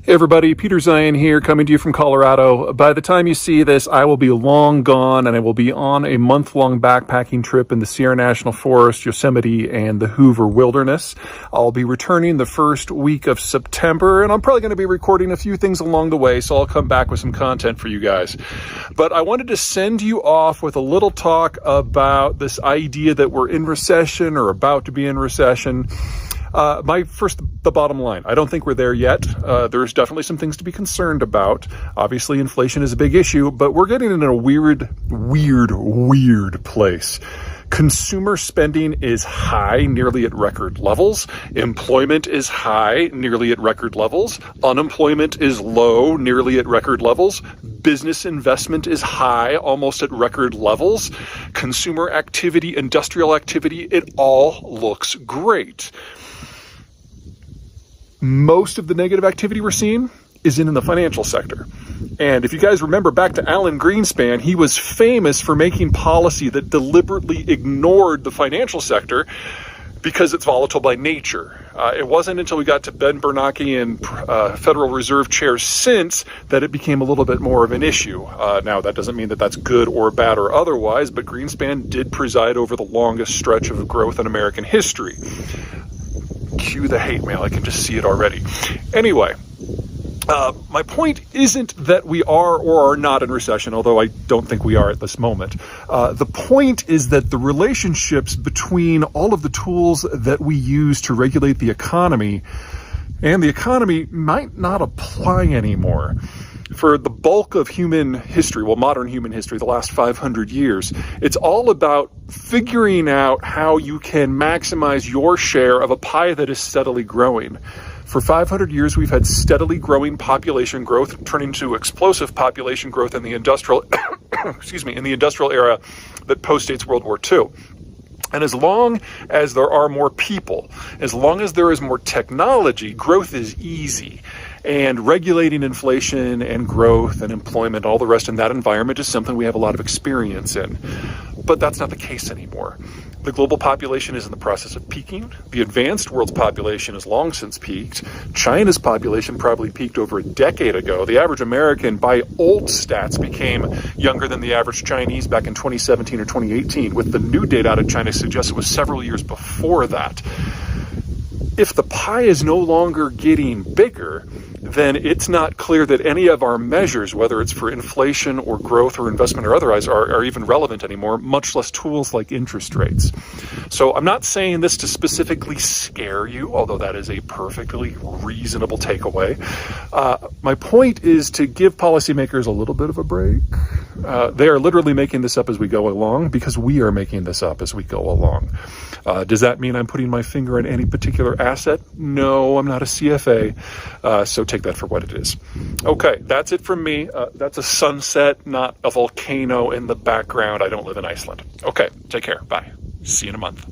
Hey everybody, Peter Zeihan here, coming to you from Colorado. By the time you see this, I will be long gone and I will be on a month-long backpacking trip in the Sierra National Forest, Yosemite, and the Hoover Wilderness. I'll be returning the first week of September, and I'm probably going to be recording a few things along the way, so I'll come back with some content for you guys. But I wanted to send you off with a little talk about this idea that we're in recession or about to be in recession. The bottom line, I don't think we're there yet. There's definitely some things to be concerned about. Obviously, inflation is a big issue, but we're getting in a weird place. Consumer spending is high, nearly at record levels. Employment is high, nearly at record levels. Unemployment is low, nearly at record levels. Business investment is high, almost at record levels. Consumer activity, industrial activity, it all looks great. Most of the negative activity we're seeing is in the financial sector. And if you guys remember back to Alan Greenspan, he was famous for making policy that deliberately ignored the financial sector because it's volatile by nature. It wasn't until we got to Ben Bernanke and Federal Reserve chairs since that it became a little bit more of an issue. Now, that doesn't mean that that's good or bad or otherwise, but Greenspan did preside over the longest stretch of growth in American history. Cue the hate mail, I can just see it already. Anyway, my point isn't that we are or are not in recession, although I don't think we are at this moment. The point is that the relationships between all of the tools that we use to regulate the economy and the economy might not apply anymore. For the bulk of human history, well, modern human history, the last 500 years, it's all about figuring out how you can maximize your share of a pie that is steadily growing. For 500 years, we've had steadily growing population growth, turning to explosive population growth in the industrial, in the industrial era that postdates World War II. And as long as there are more people, as long as there is more technology, growth is easy. And regulating inflation and growth and employment, all the rest in that environment is something we have a lot of experience in. But that's not the case anymore. The global population is in the process of peaking. The advanced world's population has long since peaked. China's population probably peaked over a decade ago. The average American, by old stats, became younger than the average Chinese back in 2017 or 2018, with the new data out of China suggests it was several years before that. If the pie is no longer getting bigger, then it's not clear that any of our measures, whether it's for inflation or growth or investment or otherwise, are even relevant anymore, much less tools like interest rates. So I'm not saying this to specifically scare you, although that is a perfectly reasonable takeaway. My point is to give policymakers a little bit of a break. They are literally making this up as we go along because we are making this up as we go along. Does that mean I'm putting my finger on any particular asset? No, I'm not a CFA, so take that for what it is. Okay, that's it from me. That's a sunset, not a volcano in the background. I don't live in Iceland. Okay, take care. Bye. See you in a month.